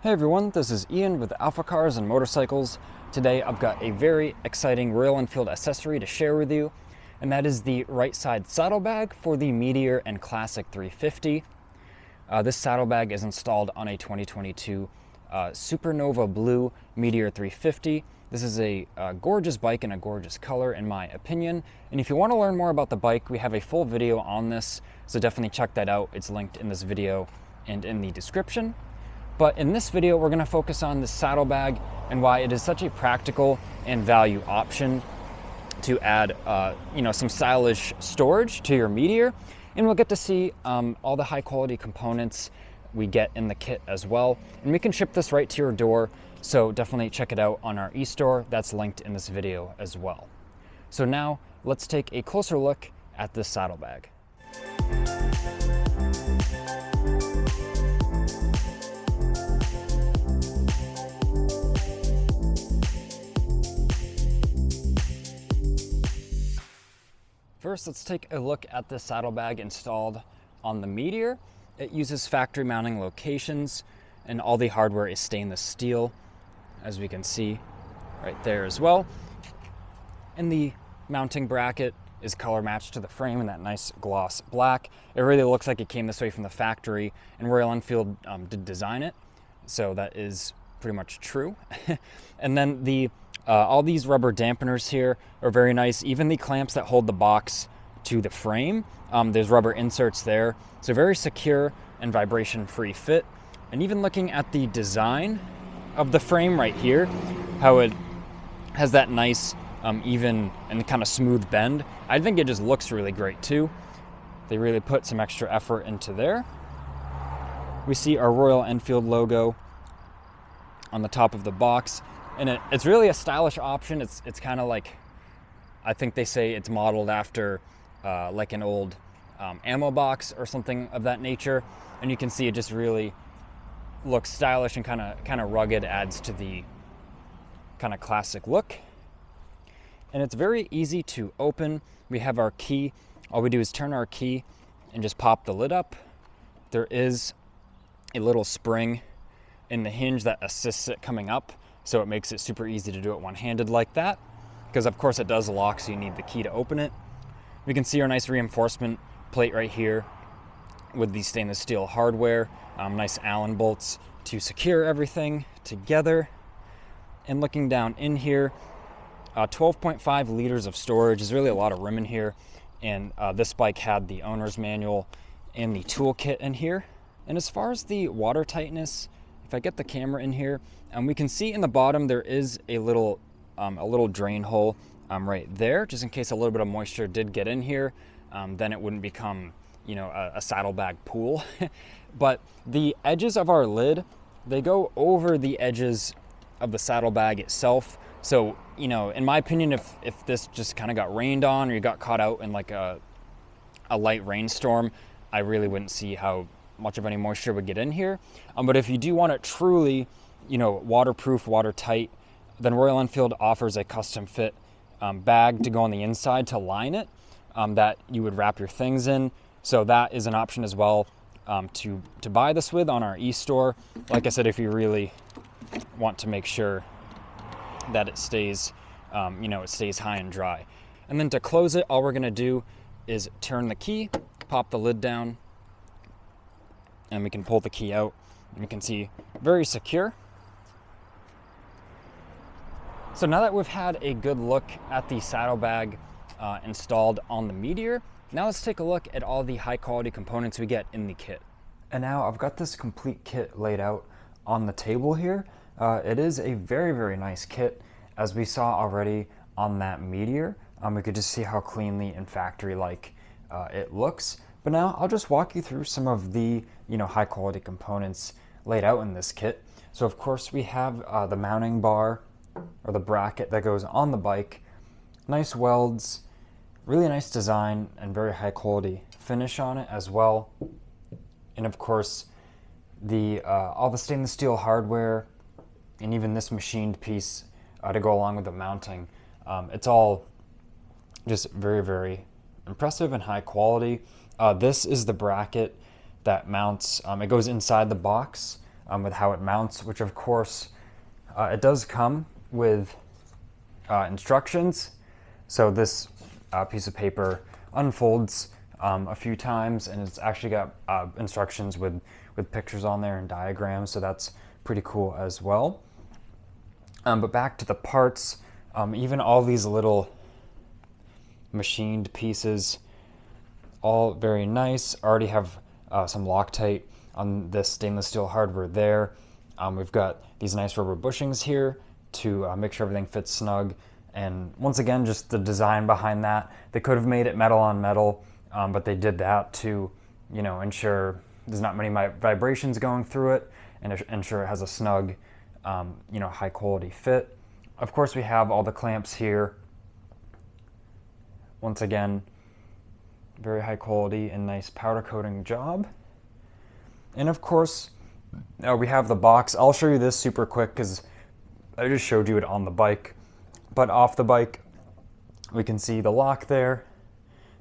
Hey everyone, this is Ian with AlphaCars and Motorcycles. Today I've got a very exciting Royal Enfield accessory to share with you, and that is the right side saddlebag for the Meteor and Classic 350. This saddlebag is installed on a 2022 Supernova Blue Meteor 350. This is a gorgeous bike in a gorgeous color in my opinion, and if you want to learn more about the bike, we have a full video on this, so definitely check that out. It's linked in this video and in the description. But in this video, we're going to focus on the saddlebag and why it is such a practical and value option to add, some stylish storage to your Meteor. And we'll get to see all the high quality components we get in the kit as well. And we can ship this right to your door. So definitely check it out on our eStore. That's linked in this video as well. So now let's take a closer look at this saddlebag. First, let's take a look at the saddlebag installed on the Meteor. It uses factory mounting locations, and all the hardware is stainless steel, as we can see right there as well. And the mounting bracket is color matched to the frame in that nice gloss black. It really looks like it came this way from the factory, and Royal Enfield did design it, so that is pretty much true. And then the all these rubber dampeners here are very nice. Even the clamps that hold the box to the frame, there's rubber inserts there. So very secure and vibration-free fit. And even looking at the design of the frame right here, how it has that nice, even and kind of smooth bend, I think it just looks really great too. They really put some extra effort into there. We see our Royal Enfield logo on the top of the box. And it's really a stylish option. It's kind of like, I think they say it's modeled after like an old ammo box or something of that nature. And you can see it just really looks stylish and kind of rugged, adds to the kind of classic look. And it's very easy to open. We have our key. All we do is turn our key and just pop the lid up. There is a little spring in the hinge that assists it coming up. So it makes it super easy to do it one-handed like that, because of course it does lock, so you need the key to open it. We can see our nice reinforcement plate right here with the stainless steel hardware, nice Allen bolts to secure everything together. And looking down in here, 12.5 liters of storage is really a lot of room in here. And this bike had the owner's manual and the toolkit in here. And as far as the water tightness, if I get the camera in here, we can see in the bottom there is a little drain hole right there, just in case a little bit of moisture did get in here. Then it wouldn't become, a saddlebag pool. But the edges of our lid, they go over the edges of the saddlebag itself. So, in my opinion, if this just kind of got rained on or you got caught out in like a light rainstorm, I really wouldn't see how much of any moisture would get in here. But if you do want it truly, waterproof, watertight, then Royal Enfield offers a custom fit bag to go on the inside to line it, that you would wrap your things in. So that is an option as well to buy this with on our eStore. Like I said, if you really want to make sure that it stays, it stays high and dry. And then to close it, all we're gonna do is turn the key, pop the lid down, and we can pull the key out, and you can see very secure. So now that we've had a good look at the saddlebag installed on the Meteor, now let's take a look at all the high quality components we get in the kit. And now I've got this complete kit laid out on the table here. It is a very, very nice kit, as we saw already on that Meteor. We could just see how cleanly and factory-like it looks. But now I'll just walk you through some of the high quality components laid out in this kit. So of course we have the mounting bar or the bracket that goes on the bike. Nice welds, really nice design, and very high quality finish on it as well. And of course all the stainless steel hardware and even this machined piece to go along with the mounting. It's all just very, very impressive and high quality. This is the bracket that mounts, it goes inside the box with how it mounts, which of course it does come with instructions. So this piece of paper unfolds a few times, and it's actually got instructions with pictures on there and diagrams, so that's pretty cool as well. But back to the parts, even all these little machined pieces, all very nice. Already have some Loctite on this stainless steel hardware there. We've got these nice rubber bushings here to make sure everything fits snug. And once again, just the design behind that. They could have made it metal on metal, but they did that to, you know, ensure there's not many vibrations going through it and ensure it has a snug, you know, high quality fit. Of course, we have all the clamps here. Once again, very high quality and nice powder coating job. And of course, we have the box. I'll show you this super quick because I just showed you it on the bike. But off the bike, we can see the lock there,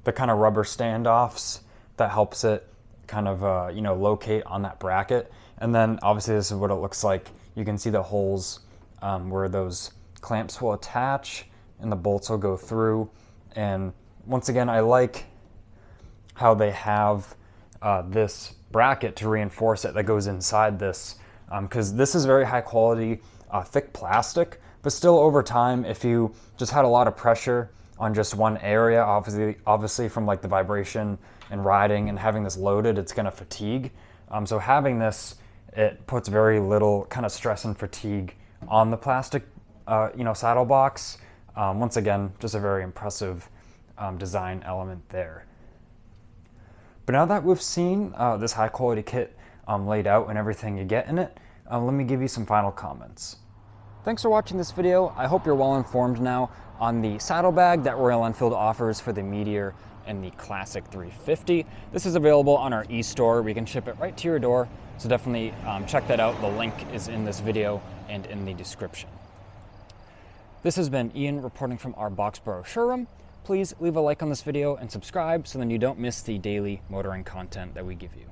the kind of rubber standoffs that helps it kind of, you know, locate on that bracket. And then obviously this is what it looks like. You can see the holes where those clamps will attach and the bolts will go through. And once again, I like how they have this bracket to reinforce it that goes inside this, because this is very high quality, thick plastic, but still over time, if you just had a lot of pressure on just one area, obviously from like the vibration and riding and having this loaded, it's gonna fatigue. So having this, it puts very little kind of stress and fatigue on the plastic, you know, saddle box. Once again, just a very impressive design element there. But now that we've seen this high quality kit laid out and everything you get in it, let me give you some final comments. Thanks for watching this video. I hope you're well informed now on the saddlebag that Royal Enfield offers for the Meteor and the Classic 350. This is available on our eStore. We can ship it right to your door, so definitely check that out. The link is in this video and in the description. This has been Ian reporting from our Boxborough showroom. Please leave a like on this video and subscribe so then you don't miss the daily motoring content that we give you.